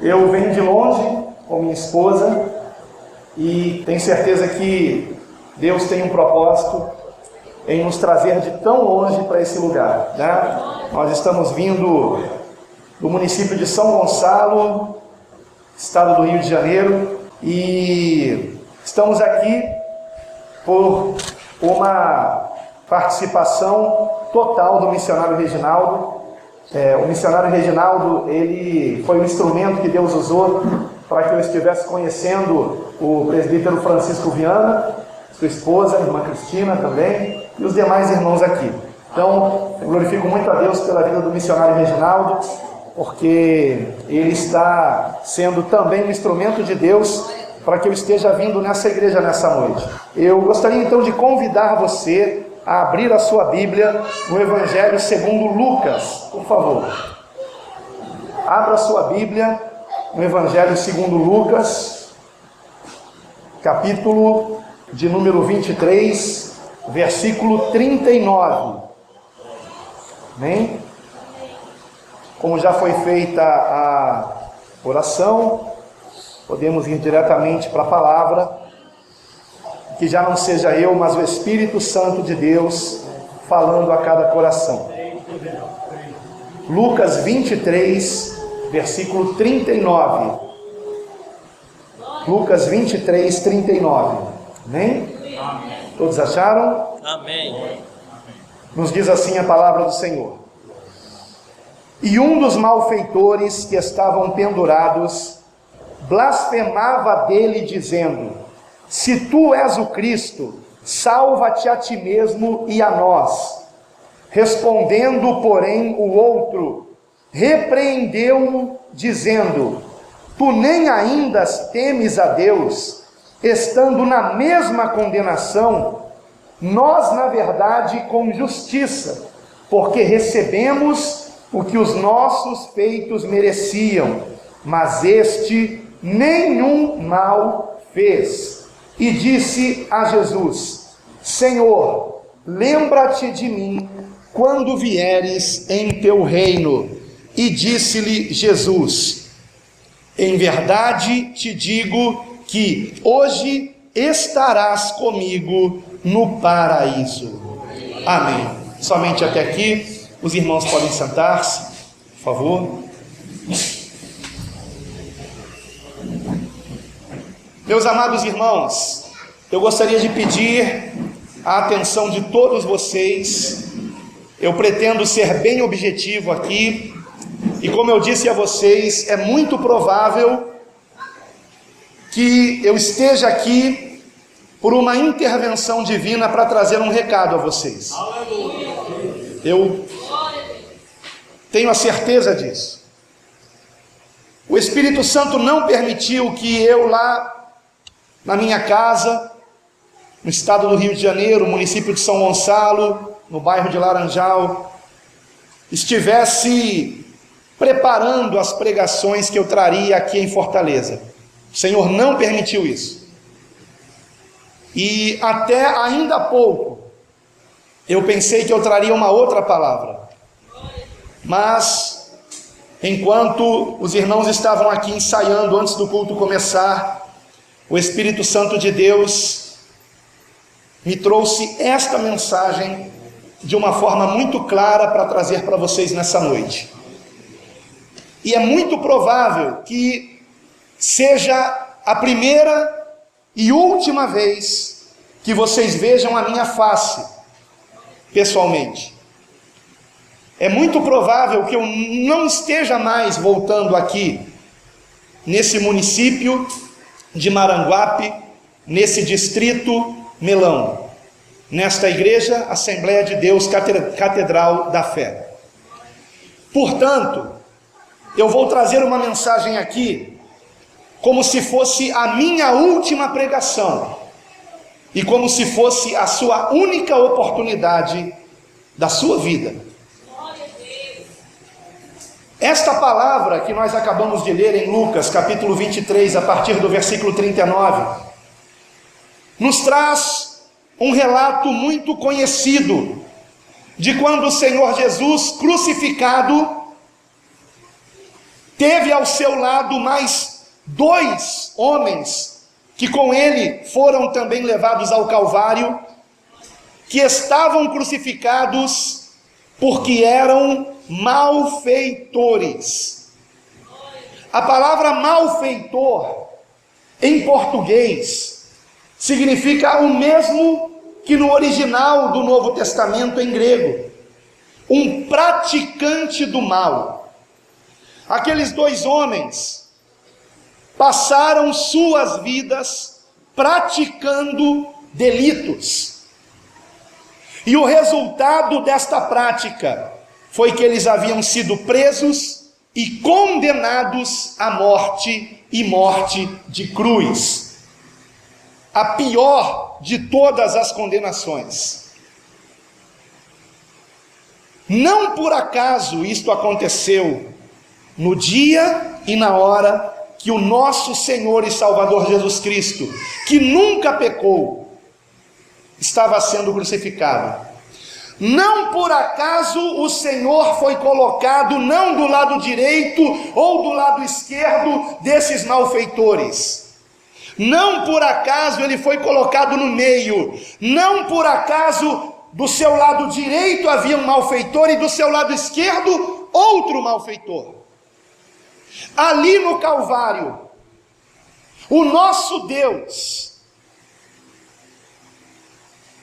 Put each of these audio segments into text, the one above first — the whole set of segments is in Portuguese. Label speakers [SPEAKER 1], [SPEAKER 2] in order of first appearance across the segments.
[SPEAKER 1] Eu venho de longe com minha esposa e tenho certeza que Deus tem um propósito em nos trazer de tão longe para esse lugar, né? Nós estamos vindo do município de São Gonçalo, estado do Rio de Janeiro, e estamos aqui por uma participação total do missionário Reginaldo. O missionário Reginaldo, ele foi um instrumento que Deus usou para que eu estivesse conhecendo o presbítero Francisco Viana, sua esposa, a irmã Cristina também, e os demais irmãos aqui. Então, eu glorifico muito a Deus pela vida do missionário Reginaldo, porque ele está sendo também um instrumento de Deus para que eu esteja vindo nessa igreja nessa noite. Eu gostaria então de convidar você a abrir a sua Bíblia no Evangelho segundo Lucas, por favor. Abra a sua Bíblia no Evangelho segundo Lucas, capítulo de número 23, versículo 39. Amém? Como já foi feita a oração, podemos ir diretamente para a palavra. Que já não seja eu, mas o Espírito Santo de Deus falando a cada coração. Lucas 23, versículo 39. Lucas 23, 39. Amém? Amém. Todos acharam?
[SPEAKER 2] Amém.
[SPEAKER 1] Nos diz assim a palavra do Senhor. E um dos malfeitores que estavam pendurados blasfemava dele, dizendo: se tu és o Cristo, salva-te a ti mesmo e a nós. Respondendo, porém, o outro repreendeu-o, dizendo: tu nem ainda temes a Deus, estando na mesma condenação? Nós, na verdade, com justiça, porque recebemos o que os nossos feitos mereciam, mas este nenhum mal fez. E disse a Jesus: Senhor, lembra-te de mim quando vieres em teu reino. E disse-lhe Jesus: em verdade te digo que hoje estarás comigo no paraíso. Amém. Somente até aqui. Os irmãos podem sentar-se, por favor. Meus amados irmãos, eu gostaria de pedir a atenção de todos vocês. Eu pretendo ser bem objetivo aqui, e como eu disse a vocês, é muito provável que eu esteja aqui por uma intervenção divina para trazer um recado a vocês. Eu tenho a certeza disso. O Espírito Santo não permitiu que eu lá na minha casa, no estado do Rio de Janeiro, município de São Gonçalo, no bairro de Laranjal, estivesse preparando as pregações que eu traria aqui em Fortaleza. O Senhor não permitiu isso. E até ainda há pouco, eu pensei que eu traria uma outra palavra. Mas, enquanto os irmãos estavam aqui ensaiando antes do culto começar, o Espírito Santo de Deus me trouxe esta mensagem de uma forma muito clara para trazer para vocês nessa noite. E é muito provável que seja a primeira e última vez que vocês vejam a minha face, pessoalmente. É muito provável que eu não esteja mais voltando aqui, nesse município de Maranguape, nesse distrito Melão, nesta igreja Assembleia de Deus Catedral da Fé. Portanto, eu vou trazer uma mensagem aqui como se fosse a minha última pregação e como se fosse a sua única oportunidade da sua vida. Esta palavra que nós acabamos de ler em Lucas, capítulo 23, a partir do versículo 39, nos traz um relato muito conhecido de quando o Senhor Jesus, crucificado, teve ao seu lado mais 2 homens, que com ele foram também levados ao Calvário, que estavam crucificados porque eram malfeitores. A palavra malfeitor, em português, significa o mesmo que no original do Novo Testamento em grego: um praticante do mal. Aqueles 2 homens passaram suas vidas praticando delitos. E o resultado desta prática foi que eles haviam sido presos e condenados à morte, e morte de cruz. A pior de todas as condenações. Não por acaso isto aconteceu no dia e na hora que o nosso Senhor e Salvador Jesus Cristo, que nunca pecou, estava sendo crucificado. Não por acaso o Senhor foi colocado não do lado direito ou do lado esquerdo desses malfeitores. Não por acaso ele foi colocado no meio. Não por acaso do seu lado direito havia um malfeitor e do seu lado esquerdo outro malfeitor. Ali no Calvário, o nosso Deus,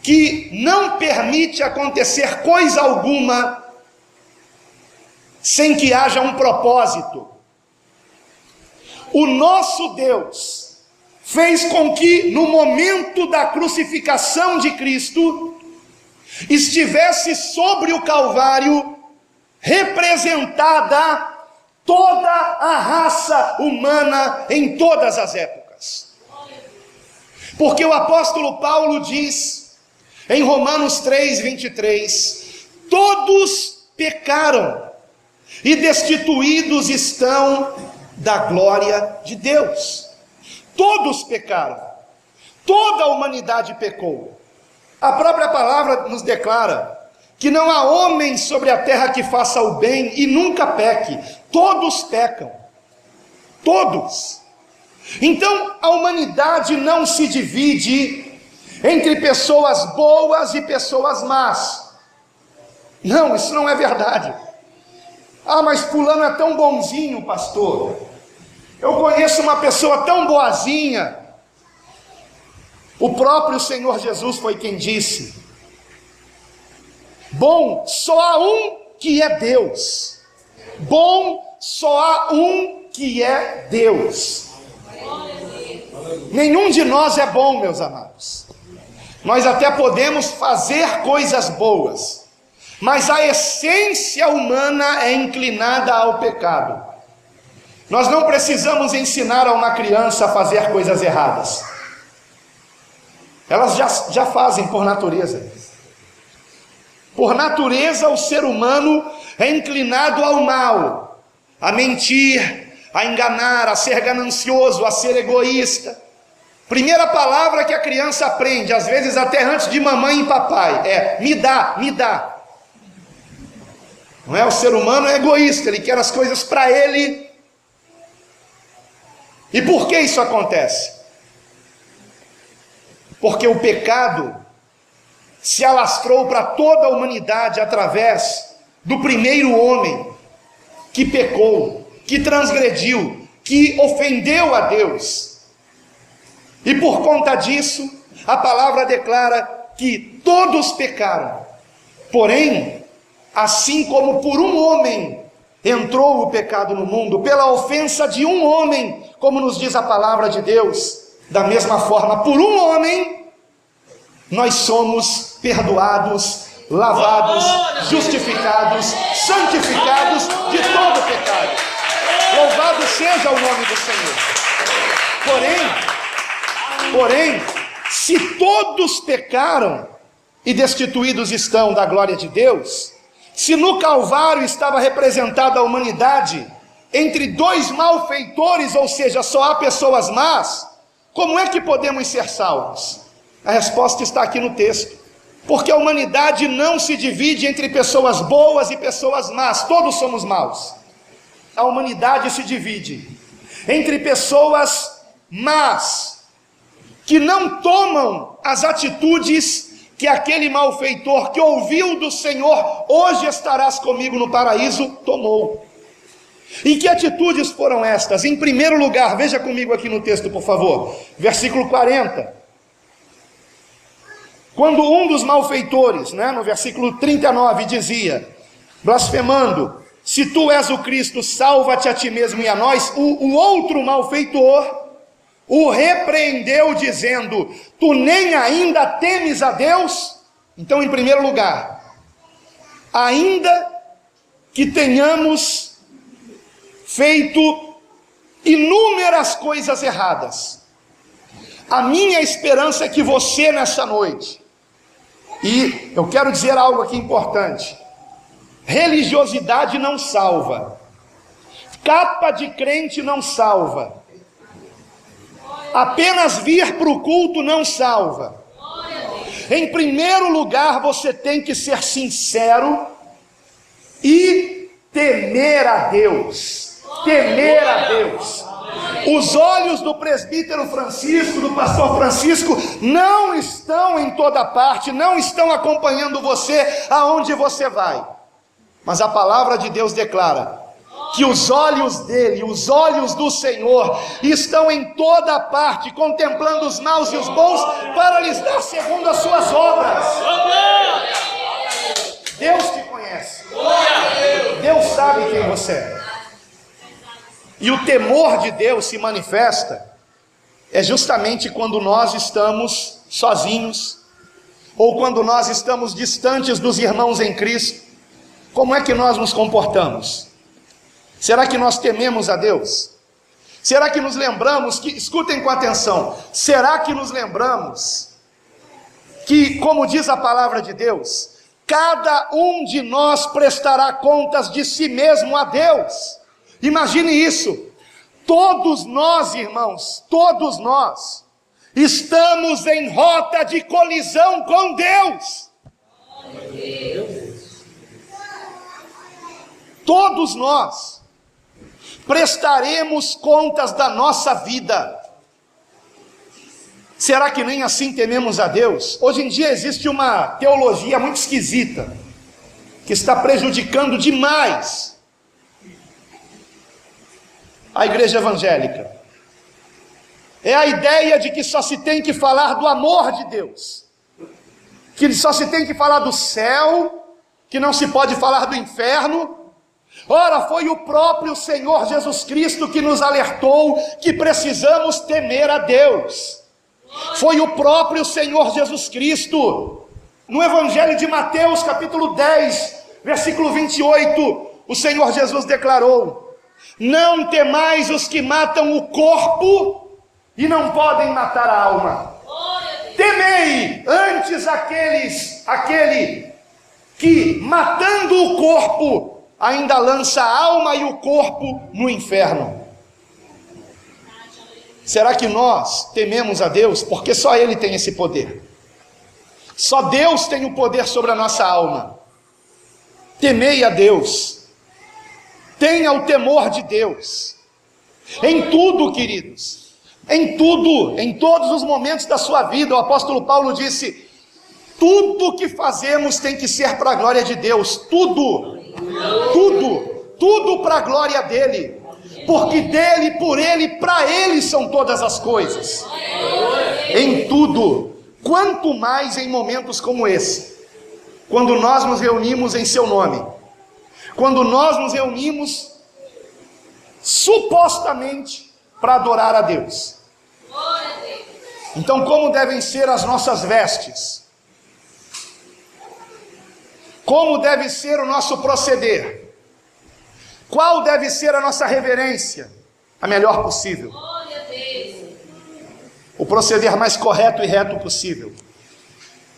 [SPEAKER 1] que não permite acontecer coisa alguma sem que haja um propósito. O nosso Deus fez com que no momento da crucificação de Cristo estivesse sobre o Calvário representada toda a raça humana em todas as épocas. Porque o apóstolo Paulo diz em Romanos 3:23, todos pecaram e destituídos estão da glória de Deus. Todos pecaram, toda a humanidade pecou. A própria palavra nos declara que não há homem sobre a terra que faça o bem e nunca peque. Todos pecam, todos. Então a humanidade não se divide entre pessoas boas e pessoas más. Não, isso não é verdade. Ah, mas fulano é tão bonzinho, pastor. Eu conheço uma pessoa tão boazinha. O próprio Senhor Jesus foi quem disse: bom, só há um que é Deus. Bom, só há um que é Deus. Nenhum de nós é bom, meus amados. Nós até podemos fazer coisas boas, mas a essência humana é inclinada ao pecado. Nós não precisamos ensinar a uma criança a fazer coisas erradas. Elas já fazem por natureza. Por natureza, o ser humano é inclinado ao mal, a mentir, a enganar, a ser ganancioso, a ser egoísta. Primeira palavra que a criança aprende, às vezes até antes de mamãe e papai, é me dá, me dá. Não é? O ser humano é egoísta, ele quer as coisas para ele. E por que isso acontece? Porque o pecado se alastrou para toda a humanidade através do primeiro homem que pecou, que transgrediu, que ofendeu a Deus. E por conta disso, a palavra declara que todos pecaram. Porém, assim como por um homem entrou o pecado no mundo, pela ofensa de um homem, como nos diz a palavra de Deus, da mesma forma, por um homem, nós somos perdoados, lavados, justificados, santificados de todo pecado. Louvado seja o nome do Senhor. Porém, se todos pecaram e destituídos estão da glória de Deus, se no Calvário estava representada a humanidade entre 2 malfeitores, ou seja, só há pessoas más, como é que podemos ser salvos? A resposta está aqui no texto. Porque a humanidade não se divide entre pessoas boas e pessoas más, todos somos maus. a humanidade se divide entre pessoas más, que não tomam as atitudes que aquele malfeitor que ouviu do Senhor, hoje estarás comigo no paraíso, tomou. E que atitudes foram estas? Em primeiro lugar, veja comigo aqui no texto, por favor, versículo 40. Quando um dos malfeitores, no versículo 39, dizia, blasfemando, se tu és o Cristo, salva-te a ti mesmo e a nós, o outro malfeitor o repreendeu, dizendo, tu nem ainda temes a Deus? Então, em primeiro lugar, ainda que tenhamos feito inúmeras coisas erradas, a minha esperança é que você nessa noite, e eu quero dizer algo aqui importante, religiosidade não salva, capa de crente não salva, apenas vir para o culto não salva. Em primeiro lugar, você tem que ser sincero e temer a Deus. Temer a Deus. Os olhos do presbítero Francisco, do pastor Francisco, não estão em toda parte, não estão acompanhando você aonde você vai. Mas a palavra de Deus declara que os olhos dele, os olhos do Senhor, estão em toda parte, contemplando os maus e os bons, para lhes dar segundo as suas obras. Deus te conhece. Deus sabe quem você é. E o temor de Deus se manifesta justamente quando nós estamos sozinhos, ou quando nós estamos distantes dos irmãos em Cristo. Como é que nós nos comportamos? Será que nós tememos a Deus? Será que nos lembramos que, escutem com atenção, será que nos lembramos que, como diz a palavra de Deus, cada um de nós prestará contas de si mesmo a Deus? Imagine isso. Todos nós, irmãos, todos nós estamos em rota de colisão com Deus. Todos nós prestaremos contas da nossa vida. Será que nem assim tememos a Deus? Hoje em dia existe uma teologia muito esquisita, que está prejudicando demais a igreja evangélica. É a ideia de que só se tem que falar do amor de Deus, que só se tem que falar do céu, que não se pode falar do inferno. Ora, foi o próprio Senhor Jesus Cristo que nos alertou que precisamos temer a Deus. Foi o próprio Senhor Jesus Cristo. No Evangelho de Mateus, capítulo 10, versículo 28, o Senhor Jesus declarou: não temais os que matam o corpo e não podem matar a alma. Temei antes aquele que, matando o corpo, ainda lança a alma e o corpo no inferno. Será que nós tememos a Deus? Porque só Ele tem esse poder. Só Deus tem o poder sobre a nossa alma. Temei a Deus. Tenha o temor de Deus. Em tudo, queridos. Em tudo, em todos os momentos da sua vida. O apóstolo Paulo disse: tudo que fazemos tem que ser para a glória de Deus. Tudo para a glória dele, porque dele, por ele, para ele são todas as coisas. Em tudo, quanto mais em momentos como esse, quando nós nos reunimos em seu nome, quando nós nos reunimos supostamente para adorar a Deus. Então, como devem ser as nossas vestes? Como deve ser o nosso proceder? Qual deve ser a nossa reverência? A melhor possível. O proceder mais correto e reto possível.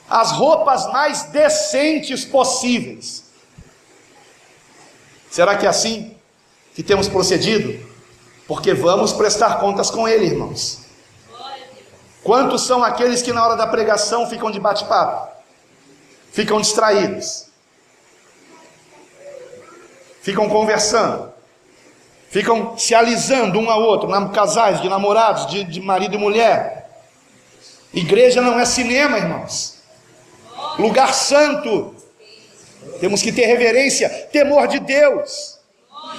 [SPEAKER 1] As roupas mais decentes possíveis. Será que é assim que temos procedido? Porque vamos prestar contas com Ele, irmãos. Quantos são aqueles que na hora da pregação ficam de bate-papo? Ficam distraídos? Ficam conversando? ficam se alisando um ao outro, casais de namorados, de marido e mulher. Igreja não é cinema, irmãos. Lugar santo. Temos que ter reverência, temor de Deus.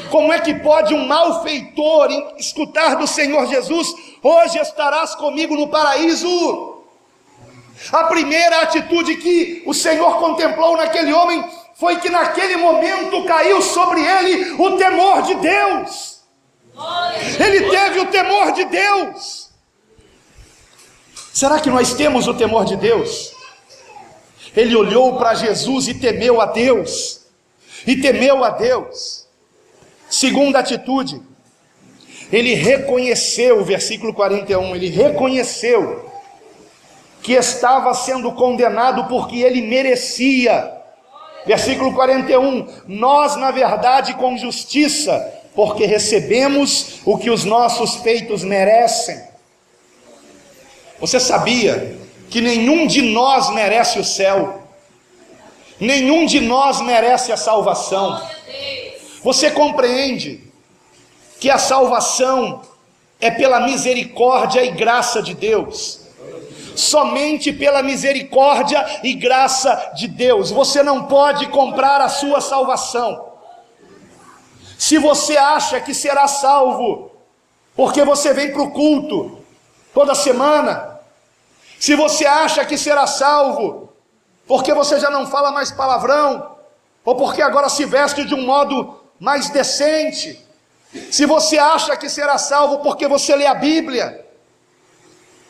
[SPEAKER 1] Como é que pode um malfeitor escutar do Senhor Jesus: hoje estarás comigo no paraíso? A primeira atitude que o Senhor contemplou naquele homem foi que naquele momento caiu sobre ele o temor de Deus. Ele teve o temor de Deus. Será que nós temos o temor de Deus? Ele olhou para Jesus e temeu a Deus. E temeu a Deus. Segunda atitude, ele reconheceu, versículo 41, ele reconheceu que estava sendo condenado porque ele merecia. Versículo 41, nós na verdade com justiça, porque recebemos o que os nossos feitos merecem. Você sabia que nenhum de nós merece o céu? Nenhum de nós merece a salvação. Você compreende que a salvação é pela misericórdia e graça de Deus? Somente pela misericórdia e graça de Deus. Você não pode comprar a sua salvação. Se você acha que será salvo porque você vem para o culto toda semana, se você acha que será salvo porque você já não fala mais palavrão, ou porque agora se veste de um modo mais decente, se você acha que será salvo porque você lê a Bíblia,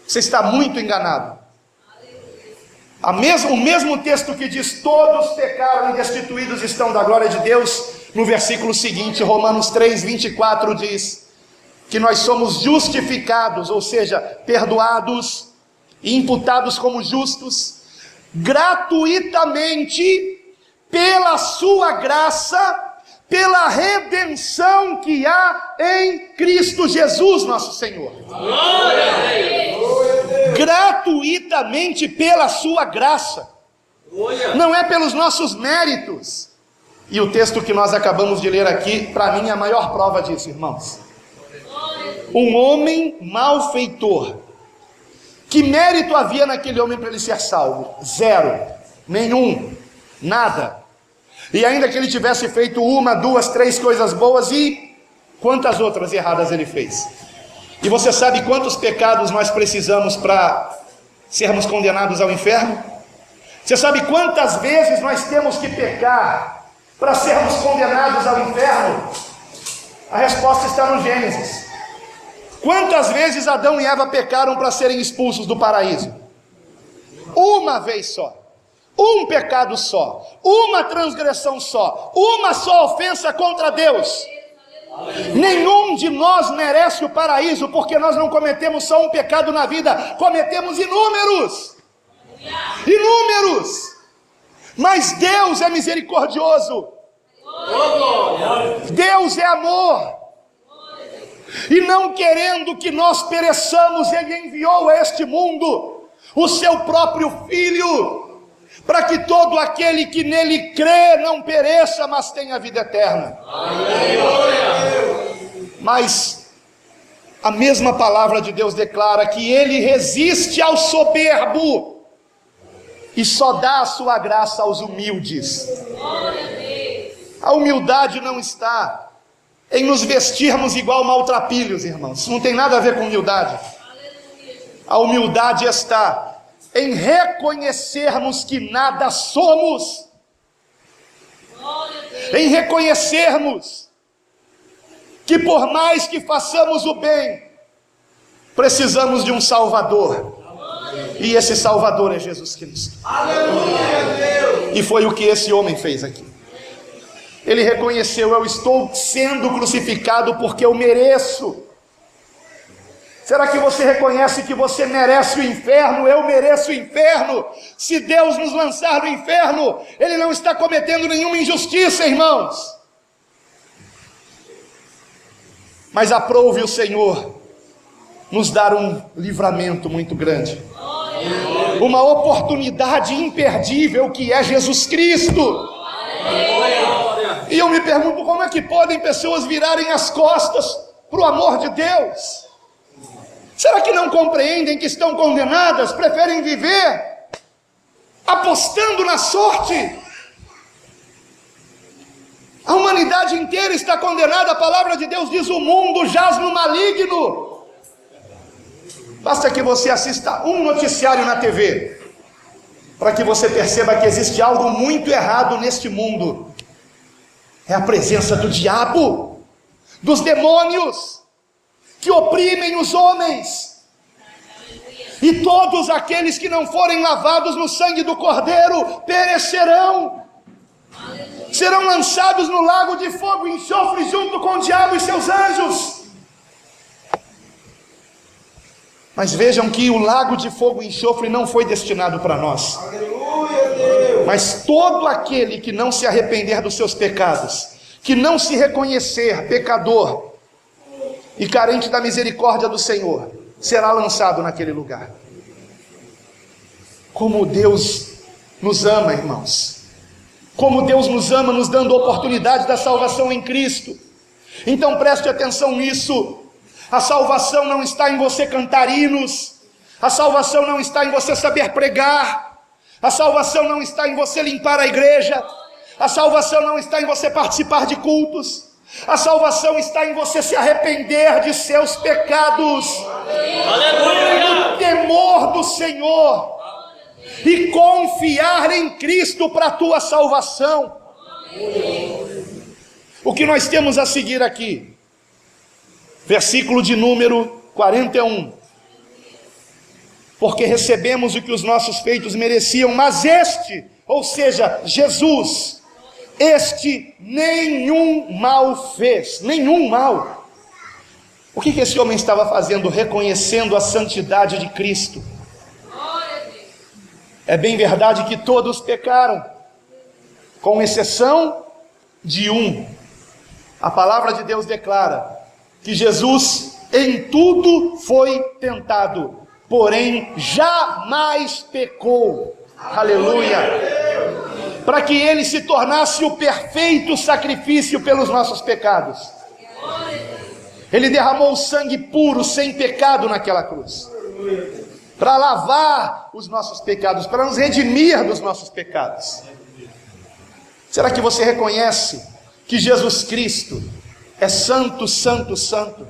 [SPEAKER 1] você está muito enganado. O mesmo texto que diz: todos pecaram e destituídos estão da glória de Deus, no versículo seguinte, Romanos 3:24, diz que nós somos justificados, ou seja, perdoados e imputados como justos, gratuitamente, pela sua graça, pela redenção que há em Cristo Jesus nosso Senhor. Glória a Deus. Gratuitamente pela sua graça, não é pelos nossos méritos. E o texto que nós acabamos de ler aqui, para mim é a maior prova disso, irmãos. Um homem malfeitor, que mérito havia naquele homem para ele ser salvo? Zero, nenhum, nada. E ainda que ele tivesse feito 1, 2, 3 coisas boas, e quantas outras erradas ele fez? E você sabe quantos pecados nós precisamos para sermos condenados ao inferno? Você sabe quantas vezes nós temos que pecar para sermos condenados ao inferno? A resposta está no Gênesis. Quantas vezes Adão e Eva pecaram para serem expulsos do paraíso? Uma vez só. Um pecado só, uma transgressão só, uma só ofensa contra Deus. Nenhum de nós merece o paraíso, porque nós não cometemos só um pecado na vida, cometemos inúmeros. Mas Deus é misericordioso, Deus é amor, e não querendo que nós pereçamos, Ele enviou a este mundo o seu próprio Filho, para que todo aquele que nele crê não pereça, mas tenha vida eterna. Mas a mesma palavra de Deus declara que Ele resiste ao soberbo e só dá a sua graça aos humildes. A humildade não está em nos vestirmos igual maltrapilhos, irmãos. Isso não tem nada a ver com humildade. A humildade está em reconhecermos que nada somos, em reconhecermos que por mais que façamos o bem, precisamos de um Salvador, e esse Salvador é Jesus Cristo. E foi o que esse homem fez aqui. Ele reconheceu: eu estou sendo crucificado porque eu mereço. Será que você reconhece que você merece o inferno? Eu mereço o inferno. Se Deus nos lançar no inferno, Ele não está cometendo nenhuma injustiça, irmãos. Mas aprove o Senhor nos dar um livramento muito grande, uma oportunidade imperdível que é Jesus Cristo. E eu me pergunto, como é que podem pessoas virarem as costas para o amor de Deus? Será que não compreendem que estão condenadas, preferem viver apostando na sorte? A humanidade inteira está condenada. A palavra de Deus diz: o mundo jaz no maligno. Basta que você assista um noticiário na TV para que você perceba que existe algo muito errado neste mundo. É a presença do diabo, dos demônios que oprimem os homens. E todos aqueles que não forem lavados no sangue do Cordeiro perecerão. Serão lançados no lago de fogo e enxofre junto com o diabo e seus anjos. Mas vejam que o lago de fogo e enxofre não foi destinado para nós. Mas todo aquele que não se arrepender dos seus pecados, que não se reconhecer pecador e carente da misericórdia do Senhor, será lançado naquele lugar. Como Deus nos ama, irmãos. Como Deus nos ama, nos dando a oportunidade da salvação em Cristo. Então preste atenção nisso. A salvação não está em você cantar hinos. A salvação não está em você saber pregar. A salvação não está em você limpar a igreja. A salvação não está em você participar de cultos. A salvação está em você se arrepender de seus pecados. Aleluia! O temor do Senhor e confiar em Cristo para a tua salvação. O que nós temos a seguir aqui? Versículo de número 41. Porque recebemos o que os nossos feitos mereciam, mas este, ou seja, Jesus, este nenhum mal fez, nenhum mal. O que esse homem estava fazendo? Reconhecendo a santidade de Cristo. É bem verdade que todos pecaram, com exceção de um. A palavra de Deus declara que Jesus em tudo foi tentado, porém jamais pecou. Aleluia! Para que ele se tornasse o perfeito sacrifício pelos nossos pecados. Ele derramou o sangue puro, sem pecado naquela cruz, para lavar os nossos pecados, para nos redimir dos nossos pecados. Será que você reconhece que Jesus Cristo é santo, santo, santo?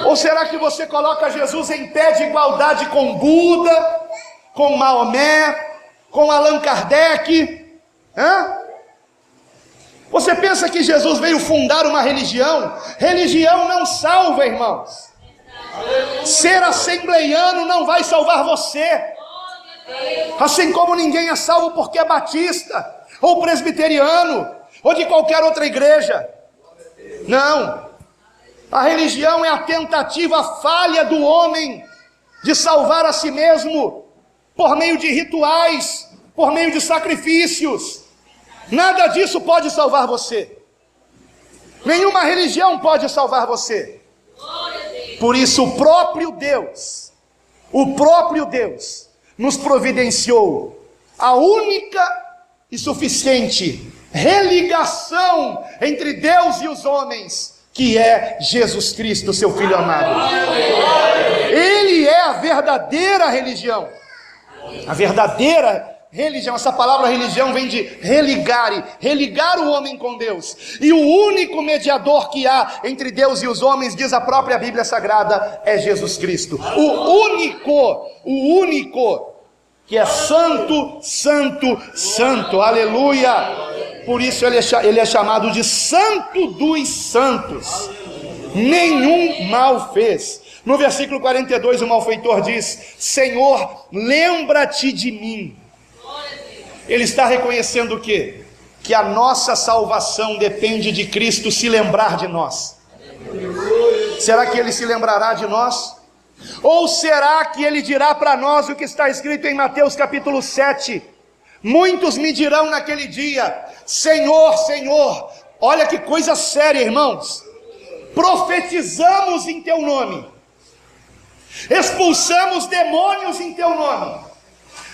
[SPEAKER 1] Ou será que você coloca Jesus em pé de igualdade com Buda, com Maomé, com Allan Kardec? Você pensa que Jesus veio fundar uma religião? Religião não salva, irmãos. Ser assembleiano não vai salvar você. Assim como ninguém é salvo porque é batista, ou presbiteriano, ou de qualquer outra igreja. Não. A religião é a tentativa falha do homem de salvar a si mesmo por meio de rituais, por meio de sacrifícios. Nada disso pode salvar você. Nenhuma religião pode salvar você. Por isso o próprio Deus nos providenciou a única e suficiente religação entre Deus e os homens, que é Jesus Cristo, seu Filho amado. Ele é a verdadeira religião. A verdadeira religião, essa palavra religião vem de religar o homem com Deus. E o único mediador que há entre Deus e os homens, diz a própria Bíblia Sagrada, é Jesus Cristo. O único que é santo, santo, santo. Aleluia! Por isso ele é chamado de Santo dos Santos. Nenhum mal fez. No versículo 42 o malfeitor diz: Senhor, lembra-te de mim. Ele está reconhecendo o quê? Que a nossa salvação depende de Cristo se lembrar de nós. Será que ele se lembrará de nós? Ou será que ele dirá para nós o que está escrito em Mateus capítulo 7? Muitos me dirão naquele dia: Senhor, Senhor. Olha que coisa séria, irmãos. Profetizamos em teu nome, expulsamos demônios em teu nome,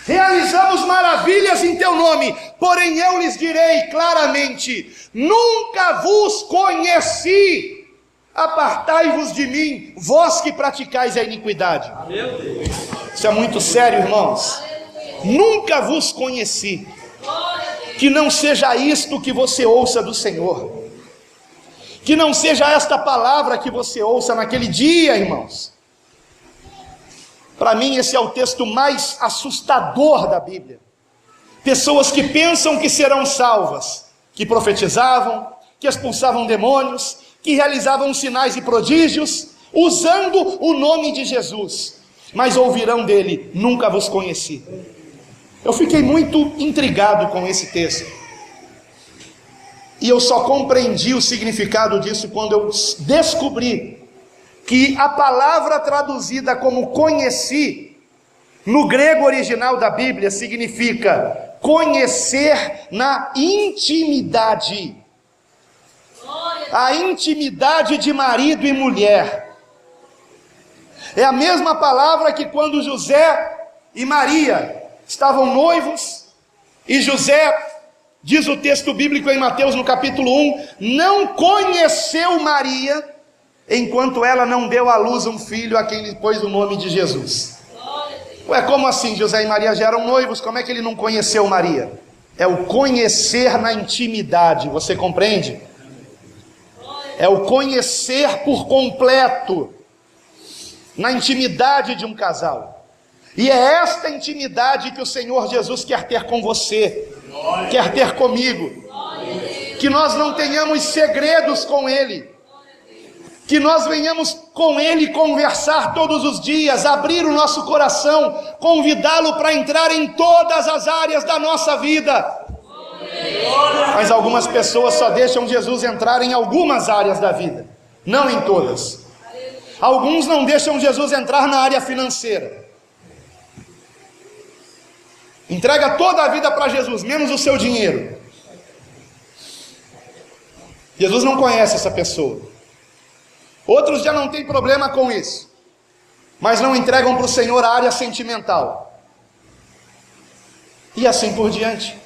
[SPEAKER 1] realizamos maravilhas em teu nome, porém eu lhes direi claramente: nunca vos conheci, apartai-vos de mim, vós que praticais a iniquidade. Isso é muito sério, irmãos. Nunca vos conheci. Que não seja isto que você ouça do Senhor, que não seja esta palavra que você ouça naquele dia, irmãos. Para mim esse é o texto mais assustador da Bíblia. Pessoas que pensam que serão salvas, que profetizavam, que expulsavam demônios, que realizavam sinais e prodígios, usando o nome de Jesus, mas ouvirão dele: nunca vos conheci. Eu fiquei muito intrigado com esse texto, e eu só compreendi o significado disso quando eu descobri que a palavra traduzida como conheci, no grego original da Bíblia, significa conhecer na intimidade. A intimidade de marido e mulher. É a mesma palavra que quando José e Maria estavam noivos, e José, diz o texto bíblico em Mateus no capítulo 1, não conheceu Maria, enquanto ela não deu à luz um filho a quem lhe pôs o nome de Jesus. Ué, como assim? José e Maria já eram noivos, como é que ele não conheceu Maria? É o conhecer na intimidade, você compreende? É o conhecer por completo, na intimidade de um casal. E é esta intimidade que o Senhor Jesus quer ter com você, quer ter comigo. Que nós não tenhamos segredos com Ele, que nós venhamos com Ele conversar todos os dias, abrir o nosso coração, convidá-lo para entrar em todas as áreas da nossa vida. Mas algumas pessoas só deixam Jesus entrar em algumas áreas da vida, não em todas. Alguns não deixam Jesus entrar na área financeira. Entrega toda a vida para Jesus, menos o seu dinheiro. Jesus não conhece essa pessoa. Outros já não têm problema com isso, mas não entregam para o Senhor a área sentimental. E assim por diante.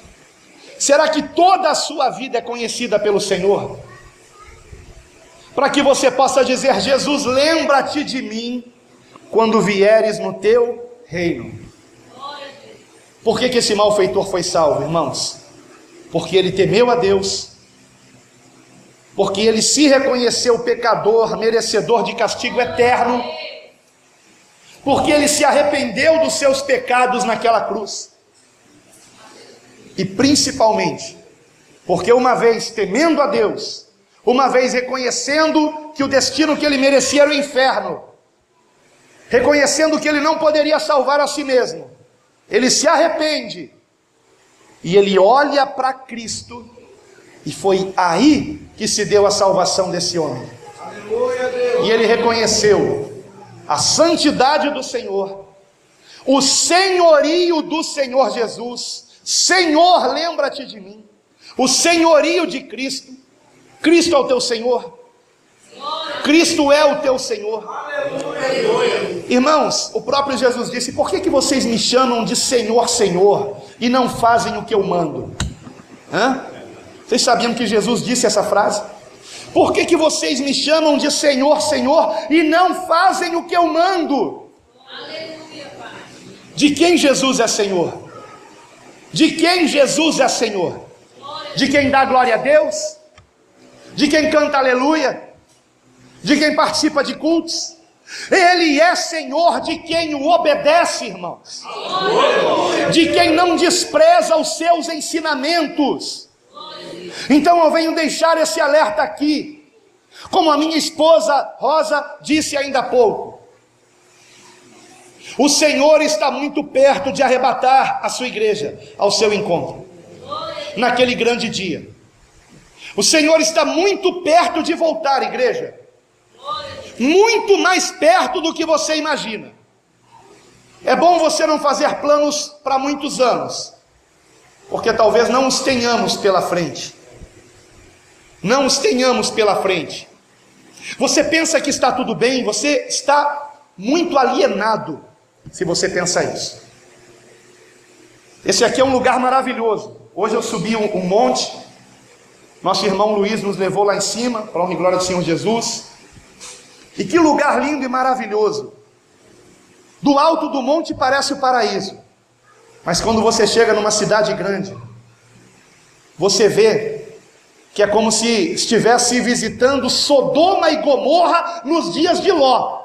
[SPEAKER 1] Será que toda a sua vida é conhecida pelo Senhor? Para que você possa dizer: Jesus, lembra-te de mim quando vieres no teu reino. Por que esse malfeitor foi salvo, irmãos? Porque ele temeu a Deus, porque ele se reconheceu pecador, merecedor de castigo eterno, porque ele se arrependeu dos seus pecados naquela cruz, e principalmente, porque uma vez temendo a Deus, uma vez reconhecendo que o destino que ele merecia era o inferno, reconhecendo que ele não poderia salvar a si mesmo, ele se arrepende, e ele olha para Cristo, e foi aí que se deu a salvação desse homem. E ele reconheceu a santidade do Senhor, o senhorio do Senhor Jesus. Senhor, lembra-te de mim. O senhorio de Cristo. Cristo é o teu Senhor. Cristo é o teu Senhor. Irmãos, o próprio Jesus disse: por que vocês me chamam de Senhor, Senhor, e não fazem o que eu mando? Vocês sabiam que Jesus disse essa frase? Por que vocês me chamam de Senhor, Senhor, e não fazem o que eu mando? De quem Jesus é Senhor? De quem Jesus é Senhor? De quem dá glória a Deus? De quem canta aleluia? De quem participa de cultos? Ele é Senhor de quem o obedece, irmãos. De quem não despreza os seus ensinamentos. Então eu venho deixar esse alerta aqui, como a minha esposa Rosa disse ainda há pouco. O Senhor está muito perto de arrebatar a sua igreja ao seu encontro, naquele grande dia. O Senhor está muito perto de voltar, igreja. Muito mais perto do que você imagina. É bom você não fazer planos para muitos anos, porque talvez não os tenhamos pela frente. Não os tenhamos pela frente. Você pensa que está tudo bem, você está muito alienado se você pensa isso. Esse aqui é um lugar maravilhoso. Hoje eu subi um monte, nosso irmão Luiz nos levou lá em cima, para a honra e glória do Senhor Jesus. E que lugar lindo e maravilhoso. Do alto do monte parece o paraíso, mas quando você chega numa cidade grande, você vê que é como se estivesse visitando Sodoma e Gomorra nos dias de Ló.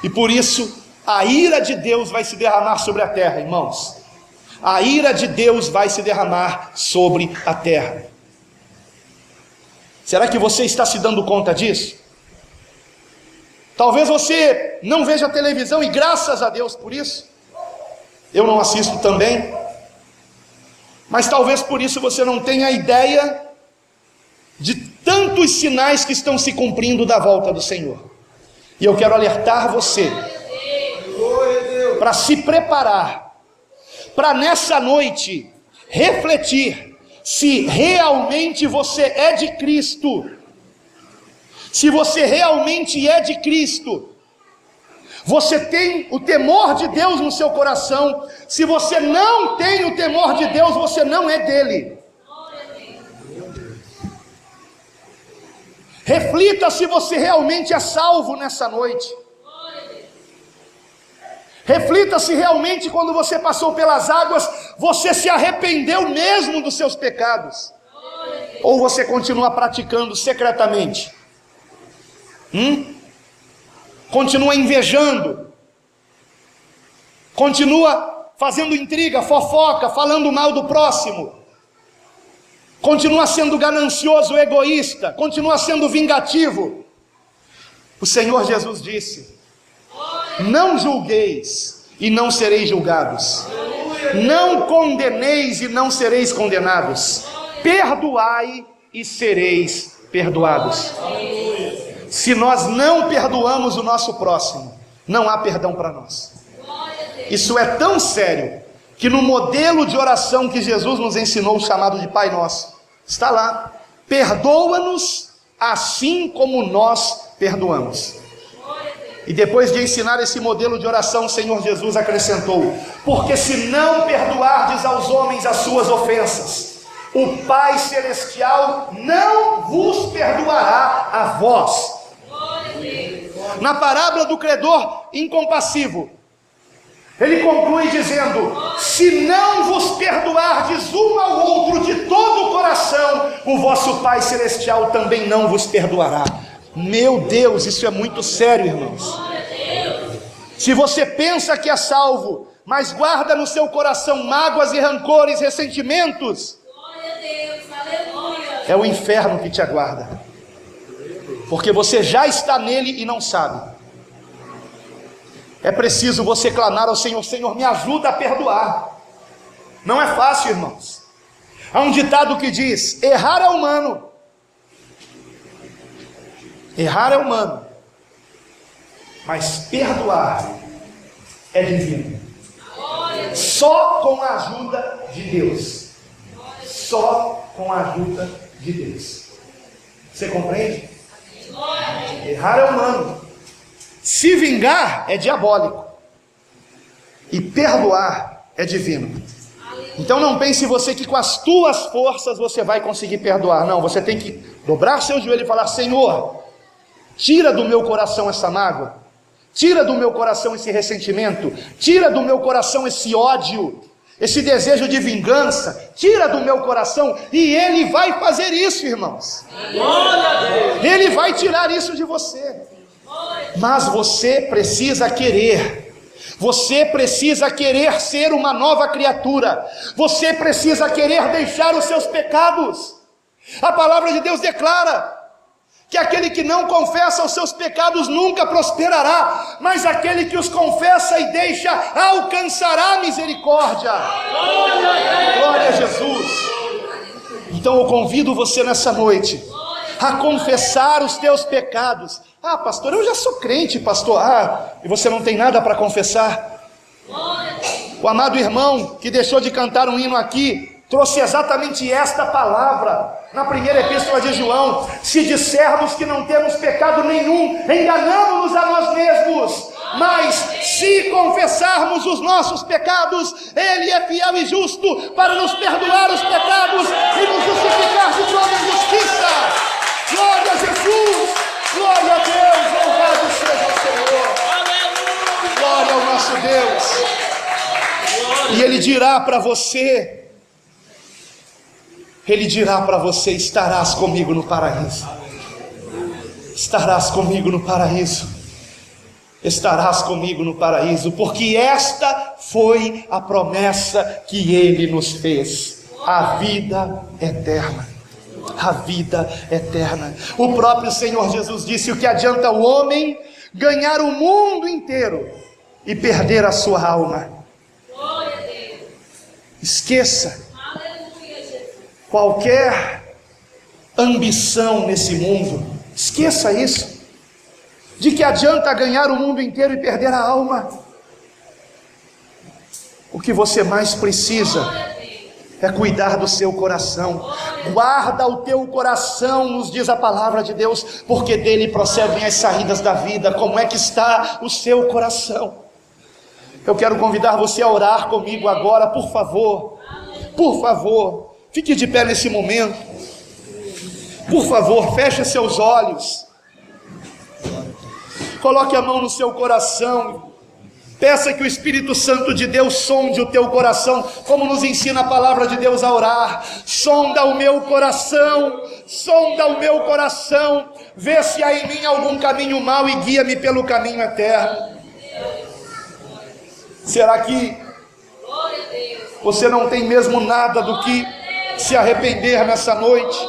[SPEAKER 1] E por isso a ira de Deus vai se derramar sobre a terra, irmãos. A ira de Deus vai se derramar sobre a terra. Será que você está se dando conta disso? Talvez você não veja televisão, e graças a Deus por isso. Eu não assisto também. Mas talvez por isso você não tenha ideia de tantos sinais que estão se cumprindo da volta do Senhor. E eu quero alertar você para se preparar, para nessa noite refletir se realmente você é de Cristo. Se você realmente é de Cristo, você tem o temor de Deus no seu coração. Se você não tem o temor de Deus, você não é dele. Reflita se você realmente é salvo nessa noite. Reflita se realmente quando você passou pelas águas, você se arrependeu mesmo dos seus pecados. Ou você continua praticando secretamente. Continua invejando, continua fazendo intriga, fofoca, falando mal do próximo, continua sendo ganancioso, egoísta, continua sendo vingativo. O Senhor Jesus disse: não julgueis e não sereis julgados, não condeneis e não sereis condenados, perdoai e sereis perdoados. Se nós não perdoamos o nosso próximo, não há perdão para nós. Isso é tão sério que no modelo de oração que Jesus nos ensinou, chamado de Pai Nosso, está lá: perdoa-nos assim como nós perdoamos. E depois de ensinar esse modelo de oração, o Senhor Jesus acrescentou: porque se não perdoardes aos homens as suas ofensas, o Pai Celestial não vos perdoará a vós. Na parábola do credor incompassivo, ele conclui dizendo: se não vos perdoardes um ao outro de todo o coração, o vosso Pai Celestial também não vos perdoará. Meu Deus, isso é muito sério, irmãos. Se você pensa que é salvo, mas guarda no seu coração mágoas e rancores, ressentimentos, é o inferno que te aguarda, porque você já está nele e não sabe. É preciso você clamar ao Senhor: Senhor, me ajuda a perdoar. Não é fácil, irmãos. Há um ditado que diz: errar é humano. Errar é humano, mas perdoar é divino. Só com a ajuda de Deus. Só com a ajuda de Deus. Você compreende? Errar é humano, se vingar é diabólico, e perdoar é divino. Então não pense você que com as tuas forças você vai conseguir perdoar. Não, você tem que dobrar seu joelho e falar: Senhor, tira do meu coração essa mágoa, tira do meu coração esse ressentimento, tira do meu coração esse ódio, esse desejo de vingança, tira do meu coração. E Ele vai fazer isso, irmãos. Ele vai tirar isso de você. Mas você precisa querer. Você precisa querer ser uma nova criatura. Você precisa querer deixar os seus pecados. A palavra de Deus declara que aquele que não confessa os seus pecados nunca prosperará, mas aquele que os confessa e deixa alcançará misericórdia. Glória a Jesus. Então eu convido você nessa noite a confessar os teus pecados. Ah, pastor, eu já sou crente, pastor. Ah, e você não tem nada para confessar? O amado irmão que deixou de cantar um hino aqui trouxe exatamente esta palavra na primeira epístola de João: se dissermos que não temos pecado nenhum, enganamos-nos a nós mesmos, mas Se confessarmos os nossos pecados, Ele é fiel e justo para nos perdoar os pecados e nos justificar de toda injustiça. Glória a Jesus, glória a Deus, louvado seja o Senhor. Glória ao nosso Deus. E Ele dirá para você, estarás comigo no paraíso. Estarás comigo no paraíso. Estarás comigo no paraíso, porque esta foi a promessa que Ele nos fez, a vida eterna. A vida eterna. O próprio Senhor Jesus disse: o que adianta o homem ganhar o mundo inteiro e perder a sua alma? Esqueça qualquer ambição nesse mundo. Esqueça isso. De que adianta ganhar o mundo inteiro e perder a alma? O que você mais precisa é cuidar do seu coração. Guarda o teu coração, nos diz a palavra de Deus, porque dele procedem as saídas da vida. Como é que está o seu coração? Eu quero convidar você a orar comigo agora, por favor. Por favor, fique de pé nesse momento. Por favor, feche seus olhos. Coloque a mão no seu coração. Peça que o Espírito Santo de Deus sonde o teu coração, como nos ensina a palavra de Deus a orar. Sonda o meu coração, sonda o meu coração, vê se há em mim algum caminho mau e guia-me pelo caminho eterno. Será que você não tem mesmo nada do que se arrepender nessa noite?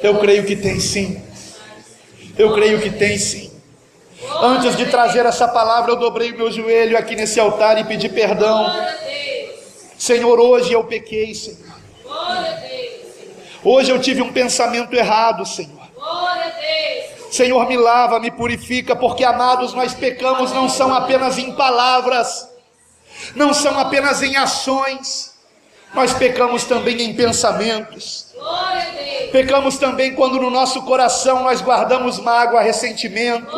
[SPEAKER 1] Eu creio que tem sim. Eu creio que tem sim. Antes de trazer essa palavra, eu dobrei o meu joelho aqui nesse altar e pedi perdão. Senhor, hoje eu pequei, Senhor. Hoje eu tive um pensamento errado, Senhor. Senhor, me lava, me purifica, porque, amados, nós pecamos não são apenas em palavras, não são apenas em ações, nós pecamos também em pensamentos. Pecamos também quando no nosso coração nós guardamos mágoa, ressentimento.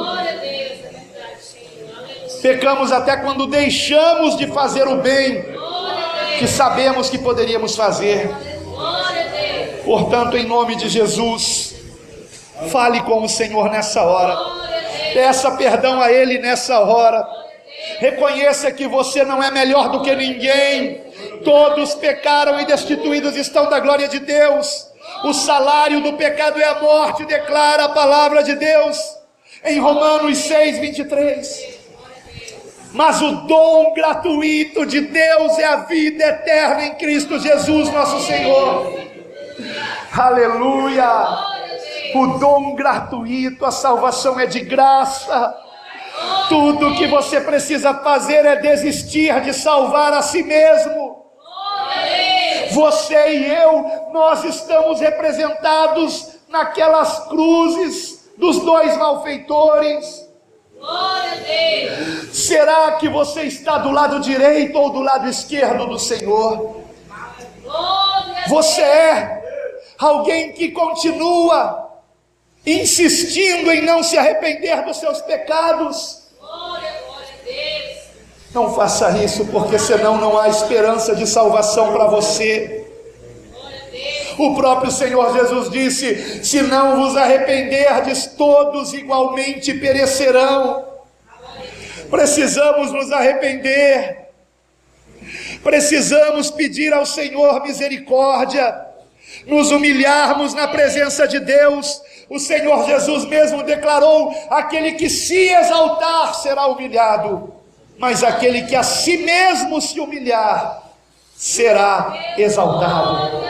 [SPEAKER 1] Pecamos até quando deixamos de fazer o bem que sabemos que poderíamos fazer. Portanto, em nome de Jesus, fale com o Senhor nessa hora. Peça perdão a Ele nessa hora. Reconheça que você não é melhor do que ninguém. Todos pecaram e destituídos estão da glória de Deus. O salário do pecado é a morte, declara a palavra de Deus em Romanos 6:23. Mas o dom gratuito de Deus é a vida eterna em Cristo Jesus, nosso Senhor. Aleluia! O dom gratuito, a salvação é de graça. Tudo que você precisa fazer é desistir de salvar a si mesmo. Você e eu, nós estamos representados naquelas cruzes dos dois malfeitores. Será que você está do lado direito ou do lado esquerdo do Senhor? Você é alguém que continua insistindo em não se arrepender dos seus pecados? Não faça isso, porque senão não há esperança de salvação para você. O próprio Senhor Jesus disse: se não vos arrependerdes, todos igualmente perecerão. Precisamos nos arrepender. Precisamos pedir ao Senhor misericórdia, nos humilharmos na presença de Deus. O Senhor Jesus mesmo declarou: aquele que se exaltar será humilhado, mas aquele que a si mesmo se humilhar será exaltado.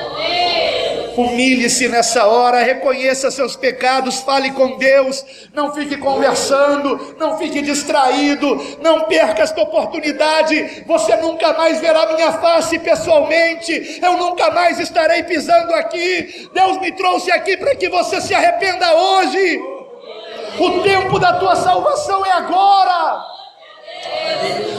[SPEAKER 1] Humilhe-se nessa hora, reconheça seus pecados, fale com Deus, não fique conversando, não fique distraído, não perca esta oportunidade. Você nunca mais verá minha face pessoalmente, eu nunca mais estarei pisando aqui. Deus me trouxe aqui para que você se arrependa hoje. O tempo da tua salvação é agora.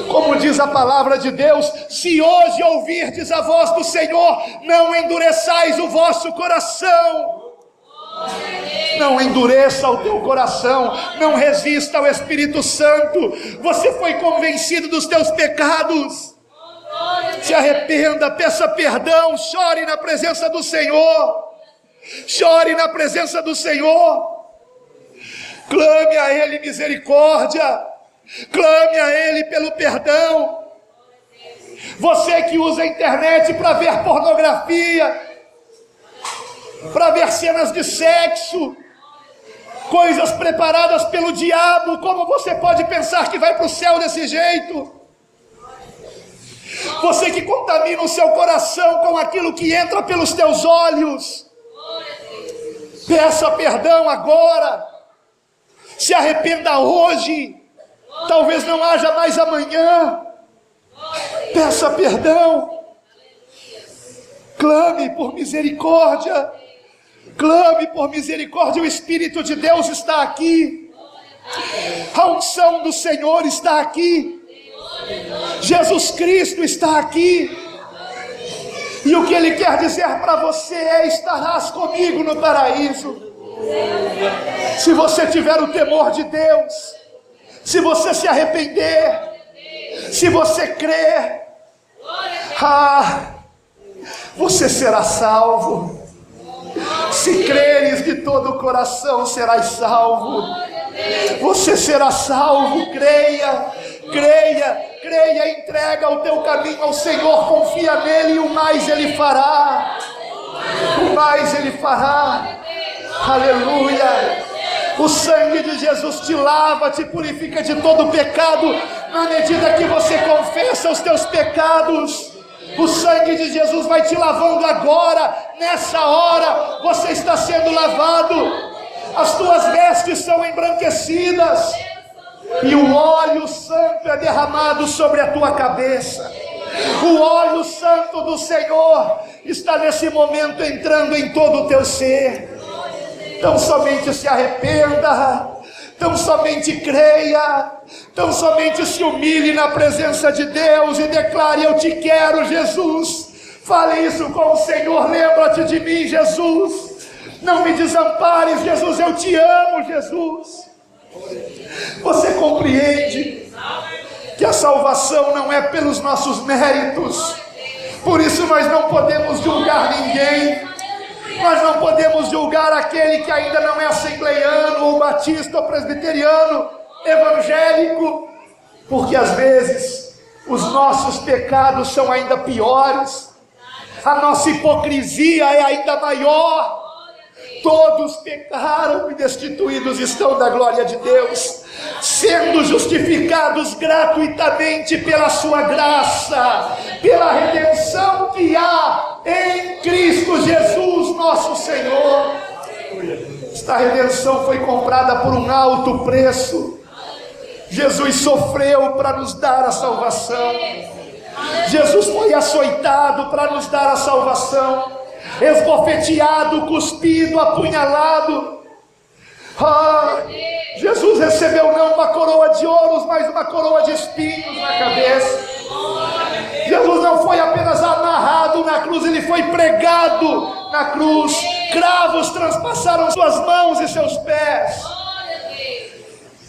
[SPEAKER 1] Como diz a palavra de Deus: se hoje ouvirdes a voz do Senhor, não endureçais o vosso coração. Não endureça o teu coração, não resista ao Espírito Santo. Você foi convencido dos teus pecados. Se arrependa, peça perdão, chore na presença do Senhor. Chore na presença do Senhor. Clame a Ele misericórdia. Clame a Ele pelo perdão. Você que usa a internet para ver pornografia, para ver cenas de sexo, coisas preparadas pelo diabo, como você pode pensar que vai para o céu desse jeito? Você que contamina o seu coração com aquilo que entra pelos teus olhos, peça perdão agora, se arrependa hoje, talvez não haja mais amanhã, peça perdão, clame por misericórdia, clame por misericórdia. O Espírito de Deus está aqui, a unção do Senhor está aqui, Jesus Cristo está aqui, e o que Ele quer dizer para você é: estarás comigo no paraíso. Se você tiver o temor de Deus, se você se arrepender, se você crer, você será salvo. Se creres de todo o coração, serás salvo. Você será salvo, creia, creia, creia, entrega o teu caminho ao Senhor, confia nele e o mais Ele fará. O mais Ele fará. Aleluia. O sangue de Jesus te lava, te purifica de todo pecado, na medida que você confessa os teus pecados. O sangue de Jesus vai te lavando agora, nessa hora, você está sendo lavado. As tuas vestes são embranquecidas, e o óleo santo é derramado sobre a tua cabeça. O óleo santo do Senhor está nesse momento entrando em todo o teu ser. Então somente se arrependa, então somente creia, então somente se humilhe na presença de Deus e declare: eu te quero, Jesus. Fale isso com o Senhor: lembra-te de mim, Jesus. Não me desampares, Jesus, eu te amo, Jesus. Você compreende que a salvação não é pelos nossos méritos, por isso nós não podemos julgar ninguém. Nós não podemos julgar aquele que ainda não é assembleiano, ou batista, ou presbiteriano, evangélico, porque às vezes os nossos pecados são ainda piores, a nossa hipocrisia é ainda maior. Todos pecaram e destituídos estão da glória de Deus, sendo justificados gratuitamente pela sua graça, pela redenção que há em Cristo Jesus nosso Senhor. Esta redenção foi comprada por um alto preço. Jesus sofreu para nos dar a salvação. Jesus foi açoitado para nos dar a salvação, esbofeteado, cuspido, apunhalado. Jesus recebeu não uma coroa de ouros, mas uma coroa de espinhos na cabeça. Jesus não foi apenas amarrado na cruz, Ele foi pregado na cruz. Cravos transpassaram suas mãos e seus pés.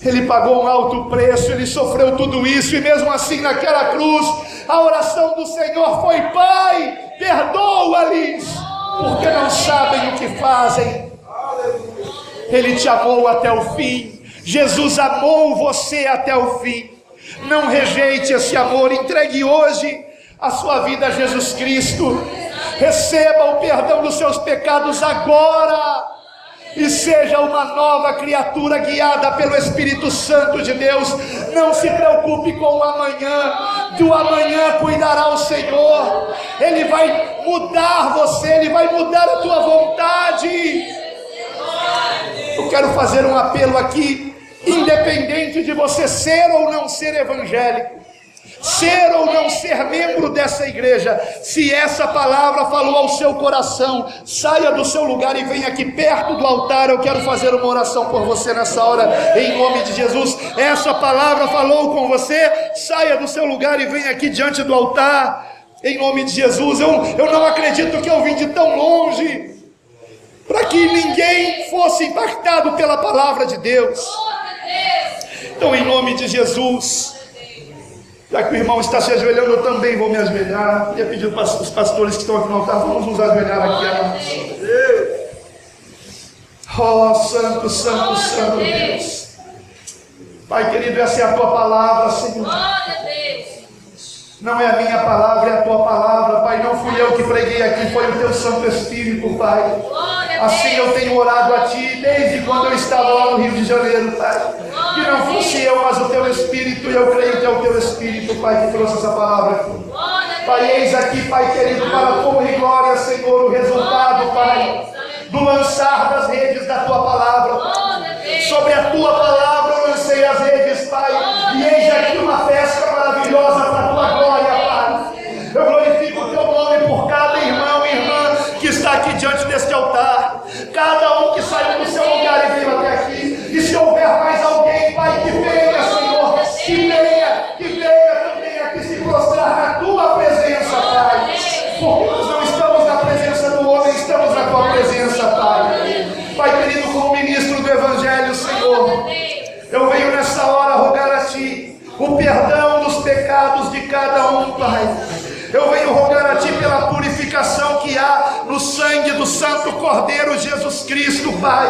[SPEAKER 1] Ele pagou um alto preço, Ele sofreu tudo isso, e mesmo assim naquela cruz, a oração do Senhor foi: Pai, perdoa-lhes, porque não sabem o que fazem. Ele te amou até o fim. Jesus amou você até o fim. Não rejeite esse amor, entregue hoje a sua vida a Jesus Cristo. Receba o perdão dos seus pecados agora, e seja uma nova criatura guiada pelo Espírito Santo de Deus. Não se preocupe com o amanhã, do amanhã cuidará o Senhor. Ele vai mudar você, Ele vai mudar a tua vontade. Eu quero fazer um apelo aqui, independente de você ser ou não ser evangélico, ser ou não ser membro dessa igreja, se essa palavra falou ao seu coração, saia do seu lugar e venha aqui perto do altar. Eu quero fazer uma oração por você nessa hora, em nome de Jesus. Essa palavra falou com você, saia do seu lugar e venha aqui diante do altar, em nome de Jesus. Eu não acredito que eu vim de tão longe para que ninguém fosse impactado pela palavra de Deus. Então, em nome de Jesus, já que o irmão está se ajoelhando, eu também vou me ajoelhar. Queria pedir para os pastores que estão aqui no altar, vamos nos ajoelhar aqui. Oh, santo, santo, santo Deus. Pai querido, essa é a tua palavra, Senhor. Não é a minha palavra, é a tua palavra, Pai. Não fui eu que preguei aqui, foi o teu Santo Espírito, Pai. Assim eu tenho orado a ti desde quando eu estava lá no Rio de Janeiro, Pai. Que não fosse eu, mas o teu Espírito, e eu creio que é o teu Espírito, Pai, que trouxe essa palavra aqui. Pai, eis aqui, Pai querido, para a tua glória, Senhor, o resultado, Pai, do lançar das redes da tua palavra. Sobre a tua palavra eu lancei as redes, Pai, e eis aqui uma pesca maravilhosa para a tua glória, Pai. Eu glorifico o teu nome por cada irmão e irmã que está aqui diante deste altar, cada um que saiu do seu lugar e veio até aqui. E se houver mais alguém, Pai, que venha, Senhor, que venha também aqui se prostrar na tua presença, Pai, porque nós não estamos na presença do homem, estamos na tua presença, Pai. Pai querido, como ministro do Evangelho, Senhor, eu venho nessa hora rogar a ti o perdão dos pecados de cada um, Pai. Eu venho rogar a ti pela purificação que há no sangue do Santo Cordeiro Jesus Cristo, Pai.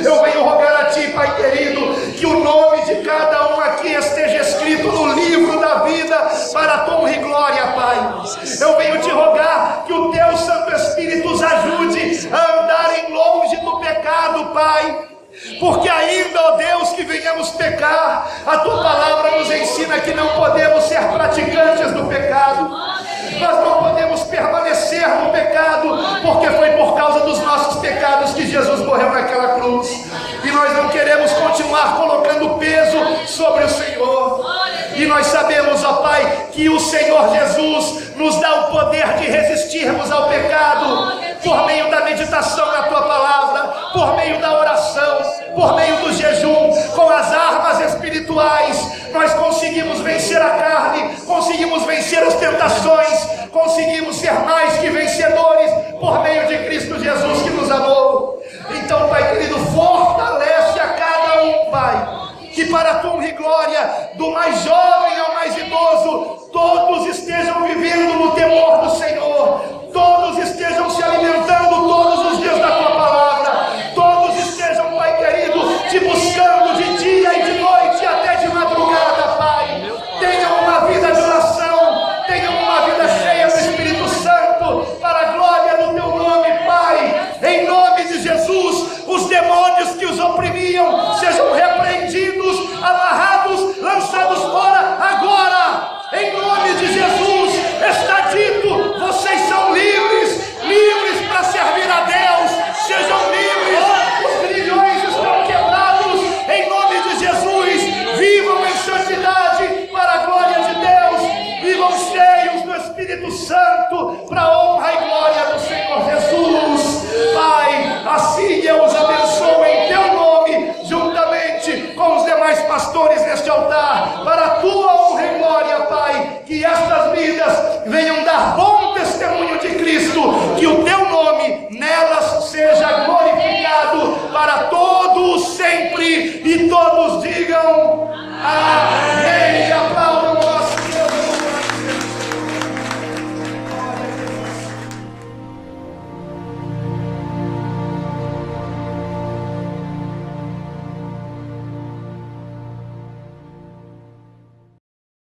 [SPEAKER 1] Eu venho rogar a ti, Pai querido, que o nome de cada um aqui esteja escrito no livro da vida para a tua honra e glória, Pai. Eu venho te rogar que o teu Santo Espírito os ajude a andarem longe do pecado, Pai. Porque ainda, ó Deus, que venhamos pecar, a tua palavra nos ensina que não podemos ser praticantes do pecado. Nós não podemos permanecer no pecado, porque foi por causa dos nossos pecados que Jesus morreu naquela cruz. E nós não queremos continuar colocando peso sobre o Senhor. E nós sabemos, ó Pai, que o Senhor Jesus nos dá o poder de resistirmos ao pecado por meio da meditação na tua palavra, por meio da oração, por meio do jejum, com as armas espirituais. Nós conseguimos vencer a carne, conseguimos vencer as tentações, conseguimos ser mais que vencedores por meio de Cristo Jesus que nos amou. Então, Pai querido, fortalece a cada um, Pai, que para a tua honra e glória, do mais jovem ao mais idoso, todos estejam vivendo no temor do Senhor,